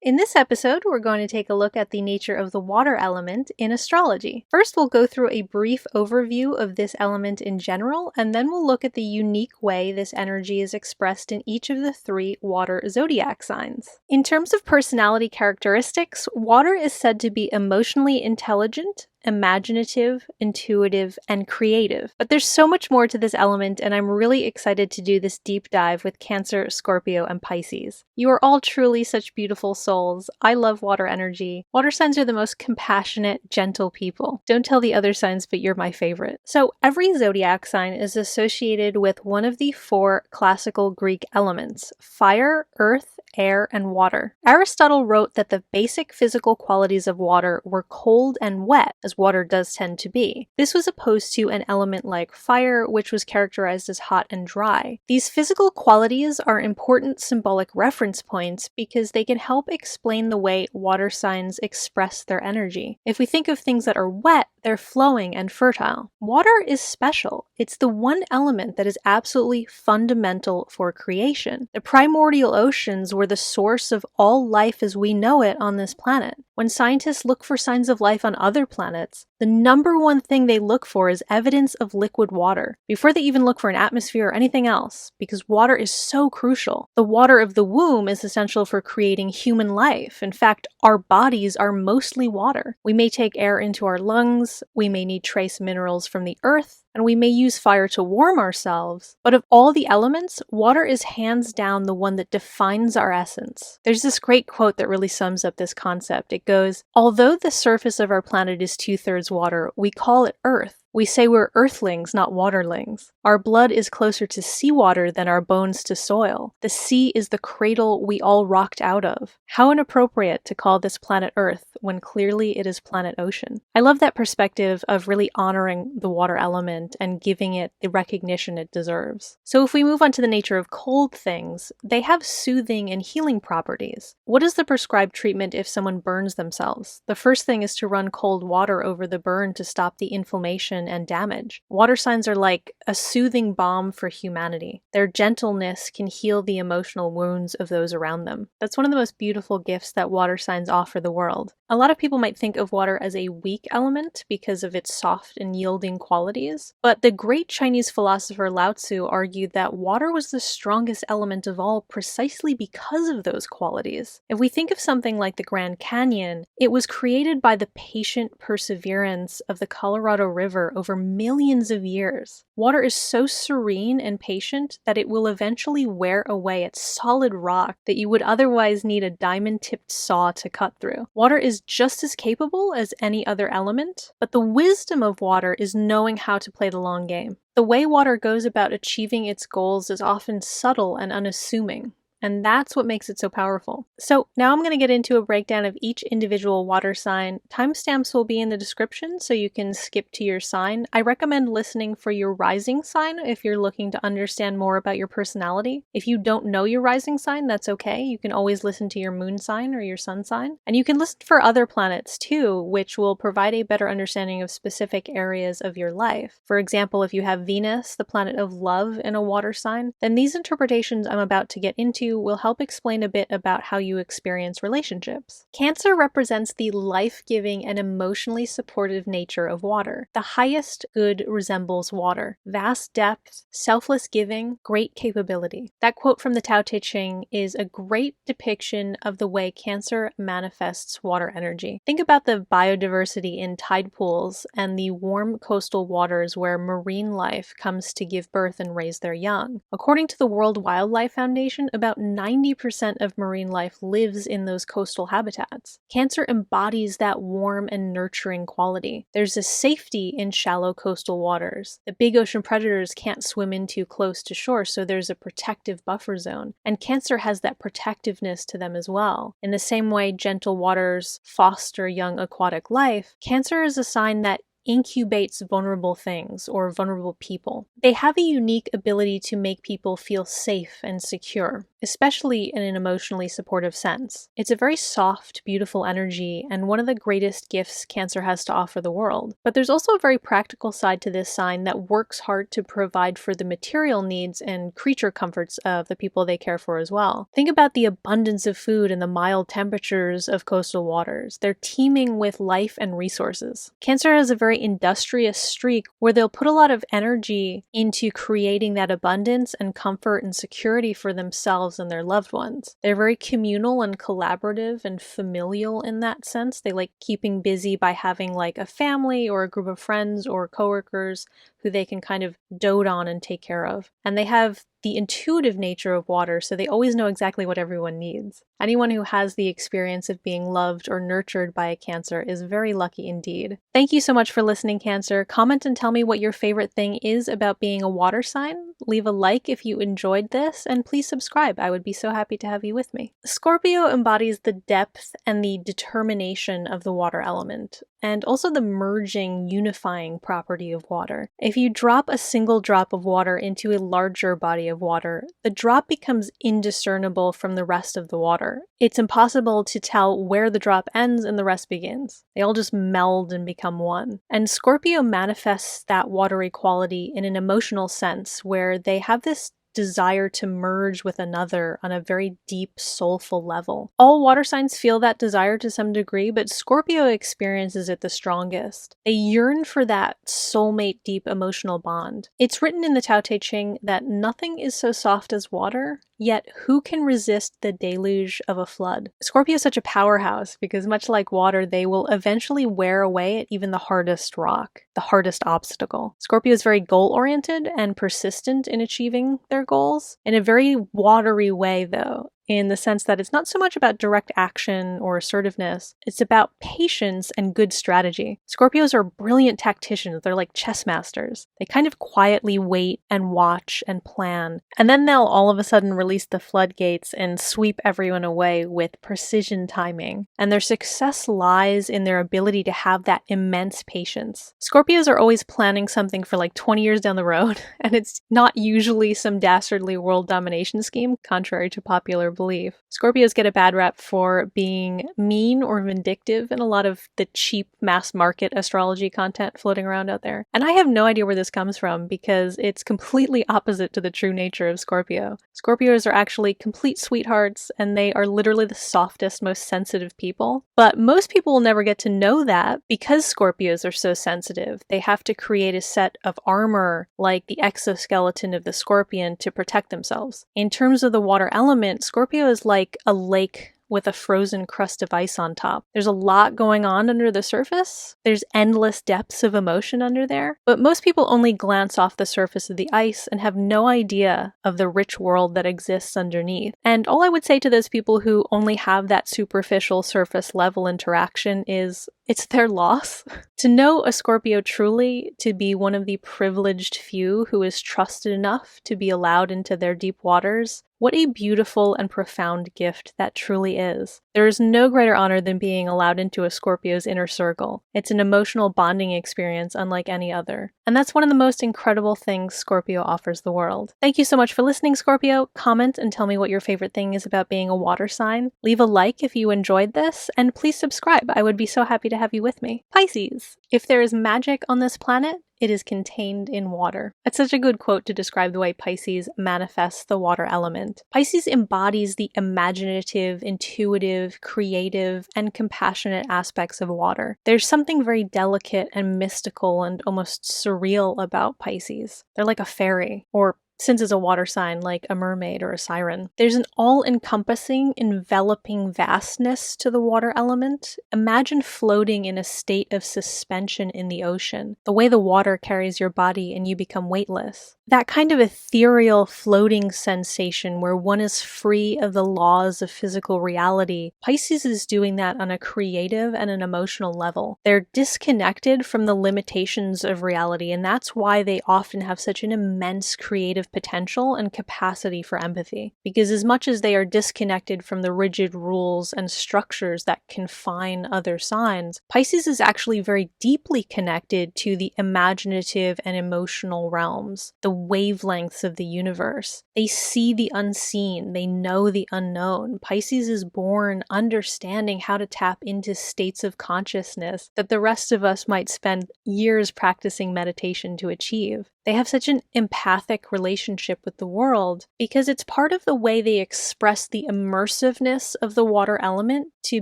In this episode, we're going to take a look at the nature of the water element in astrology. First, we'll go through a brief overview of this element in general, and then we'll look at the unique way this energy is expressed in each of the 3 water zodiac signs. In terms of personality characteristics, water is said to be emotionally intelligent, imaginative, intuitive, and creative. But there's so much more to this element, and I'm really excited to do this deep dive with Cancer, Scorpio, and Pisces. You are all truly such beautiful souls. I love water energy. Water signs are the most compassionate, gentle people. Don't tell the other signs, but you're my favorite. So every zodiac sign is associated with one of the 4 classical Greek elements: fire, earth, air, and water. Aristotle wrote that the basic physical qualities of water were cold and wet, as water does tend to be. This was opposed to an element like fire, which was characterized as hot and dry. These physical qualities are important symbolic reference points because they can help explain the way water signs express their energy. If we think of things that are wet, they're flowing and fertile. Water is special. It's the one element that is absolutely fundamental for creation. The primordial oceans were the source of all life as we know it on this planet. When scientists look for signs of life on other planets, the number one thing they look for is evidence of liquid water, before they even look for an atmosphere or anything else, because water is so crucial. The water of the womb is essential for creating human life. In fact, our bodies are mostly water. We may take air into our lungs, we may need trace minerals from the earth, and we may use fire to warm ourselves, but of all the elements, water is hands down the one that defines our essence. There's this great quote that really sums up this concept. It goes, "Although the surface of our planet is 2/3 water, we call it Earth. We say we're earthlings, not waterlings. Our blood is closer to seawater than our bones to soil. The sea is the cradle we all rocked out of. How inappropriate to call this planet Earth when clearly it is planet Ocean." I love that perspective of really honoring the water element and giving it the recognition it deserves. So if we move on to the nature of cold things, they have soothing and healing properties. What is the prescribed treatment if someone burns themselves? The first thing is to run cold water over the burn to stop the inflammation and damage. Water signs are like a soothing balm for humanity. Their gentleness can heal the emotional wounds of those around them. That's one of the most beautiful gifts that water signs offer the world. A lot of people might think of water as a weak element because of its soft and yielding qualities, but the great Chinese philosopher Lao Tzu argued that water was the strongest element of all precisely because of those qualities. If we think of something like the Grand Canyon, it was created by the patient perseverance of the Colorado River over millions of years. Water is so serene and patient that it will eventually wear away at solid rock that you would otherwise need a diamond-tipped saw to cut through. Water is just as capable as any other element, but the wisdom of water is knowing how to play the long game. The way water goes about achieving its goals is often subtle and unassuming. And that's what makes it so powerful. So now I'm going to get into a breakdown of each individual water sign. Timestamps will be in the description so you can skip to your sign. I recommend listening for your rising sign if you're looking to understand more about your personality. If you don't know your rising sign, that's okay. You can always listen to your moon sign or your sun sign. And you can listen for other planets too, which will provide a better understanding of specific areas of your life. For example, if you have Venus, the planet of love, in a water sign, then these interpretations I'm about to get into will help explain a bit about how you experience relationships. Cancer represents the life-giving and emotionally supportive nature of water. The highest good resembles water: vast depth, selfless giving, great capability. That quote from the Tao Te Ching is a great depiction of the way Cancer manifests water energy. Think about the biodiversity in tide pools and the warm coastal waters where marine life comes to give birth and raise their young. According to the World Wildlife Foundation, about 90% of marine life lives in those coastal habitats. Cancer embodies that warm and nurturing quality. There's a safety in shallow coastal waters. The big ocean predators can't swim in too close to shore, so there's a protective buffer zone. And Cancer has that protectiveness to them as well. In the same way gentle waters foster young aquatic life, Cancer is a sign that incubates vulnerable things or vulnerable people. They have a unique ability to make people feel safe and secure, especially in an emotionally supportive sense. It's a very soft, beautiful energy and one of the greatest gifts Cancer has to offer the world. But there's also a very practical side to this sign that works hard to provide for the material needs and creature comforts of the people they care for as well. Think about the abundance of food and the mild temperatures of coastal waters. They're teeming with life and resources. Cancer has a very industrious streak where they'll put a lot of energy into creating that abundance and comfort and security for themselves and their loved ones. They're very communal and collaborative and familial in that sense. They like keeping busy by having like a family or a group of friends or coworkers who they can kind of dote on and take care of. And they have the intuitive nature of water, so they always know exactly what everyone needs. Anyone who has the experience of being loved or nurtured by a Cancer is very lucky indeed. Thank you so much for listening, Cancer. Comment and tell me what your favorite thing is about being a water sign. Leave a like if you enjoyed this, and please subscribe. I would be so happy to have you with me. Scorpio embodies the depth and the determination of the water element, and also the merging, unifying property of water. If you drop a single drop of water into a larger body of water, the drop becomes indiscernible from the rest of the water. It's impossible to tell where the drop ends and the rest begins. They all just meld and become one. And Scorpio manifests that watery quality in an emotional sense, where they have this desire to merge with another on a very deep, soulful level. All water signs feel that desire to some degree, but Scorpio experiences it the strongest. They yearn for that soulmate deep emotional bond. It's written in the Tao Te Ching that nothing is so soft as water, yet who can resist the deluge of a flood? Scorpio is such a powerhouse because much like water, they will eventually wear away at even the hardest rock, the hardest obstacle. Scorpio is very goal-oriented and persistent in achieving their goals in a very watery way, though, in the sense that it's not so much about direct action or assertiveness, it's about patience and good strategy. Scorpios are brilliant tacticians. They're like chess masters. They kind of quietly wait and watch and plan, and then they'll all of a sudden release the floodgates and sweep everyone away with precision timing. And their success lies in their ability to have that immense patience. Scorpios are always planning something for like 20 years down the road, and it's not usually some dastardly world domination scheme, contrary to popular belief. Scorpios get a bad rap for being mean or vindictive in a lot of the cheap mass market astrology content floating around out there. And I have no idea where this comes from because it's completely opposite to the true nature of Scorpio. Scorpios are actually complete sweethearts, and they are literally the softest, most sensitive people. But most people will never get to know that because Scorpios are so sensitive. They have to create a set of armor like the exoskeleton of the scorpion to protect themselves. In terms of the water element, Scorpio is like a lake with a frozen crust of ice on top. There's a lot going on under the surface. There's endless depths of emotion under there, but most people only glance off the surface of the ice and have no idea of the rich world that exists underneath. And all I would say to those people who only have that superficial surface level interaction is it's their loss. To know a Scorpio truly, to be one of the privileged few who is trusted enough to be allowed into their deep waters, what a beautiful and profound gift that truly is. There is no greater honor than being allowed into a Scorpio's inner circle. It's an emotional bonding experience unlike any other. And that's one of the most incredible things Scorpio offers the world. Thank you so much for listening, Scorpio. Comment and tell me what your favorite thing is about being a water sign. Leave a like if you enjoyed this, and please subscribe. I would be so happy to have you with me. Pisces. If there is magic on this planet, it is contained in water. That's such a good quote to describe the way Pisces manifests the water element. Pisces embodies the imaginative, intuitive, creative, and compassionate aspects of water. There's something very delicate and mystical and almost surreal about Pisces. They're like a fairy, or since it's a water sign, like a mermaid or a siren. There's an all-encompassing, enveloping vastness to the water element. Imagine floating in a state of suspension in the ocean, the way the water carries your body and you become weightless. That kind of ethereal floating sensation where one is free of the laws of physical reality. Pisces is doing that on a creative and an emotional level. They're disconnected from the limitations of reality, and that's why they often have such an immense creative of potential and capacity for empathy. Because as much as they are disconnected from the rigid rules and structures that confine other signs, Pisces is actually very deeply connected to the imaginative and emotional realms, the wavelengths of the universe. They see the unseen, they know the unknown. Pisces is born understanding how to tap into states of consciousness that the rest of us might spend years practicing meditation to achieve. They have such an empathic relationship with the world because it's part of the way they express the immersiveness of the water element to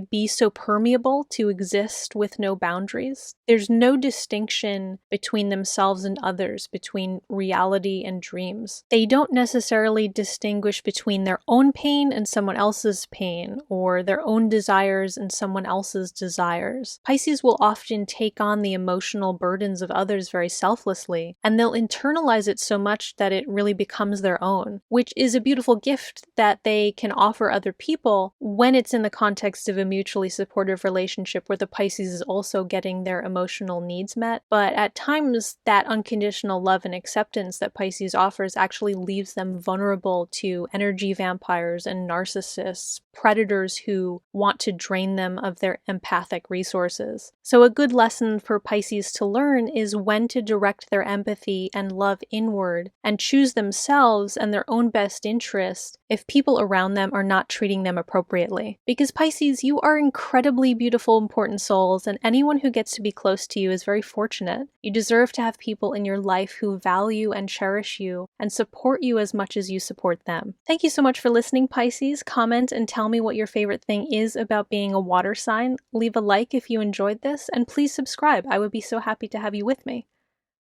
be so permeable, to exist with no boundaries. There's no distinction between themselves and others, between reality and dreams. They don't necessarily distinguish between their own pain and someone else's pain, or their own desires and someone else's desires. Pisces will often take on the emotional burdens of others very selflessly, and they'll internalize it so much that it really becomes their own, which is a beautiful gift that they can offer other people when it's in the context of a mutually supportive relationship where the Pisces is also getting their emotional needs met. But at times, that unconditional love and acceptance that Pisces offers actually leaves them vulnerable to energy vampires and narcissists, predators who want to drain them of their empathic resources. So a good lesson for Pisces to learn is when to direct their empathy and love inward and choose themselves and their own best interest if people around them are not treating them appropriately. Because Pisces, you are incredibly beautiful, important souls, and anyone who gets to be close to you is very fortunate. You deserve to have people in your life who value and cherish you and support you as much as you support them. Thank you so much for listening, Pisces. Comment and tell me what your favorite thing is about being a water sign. Leave a like if you enjoyed this, and please subscribe. I would be so happy to have you with me.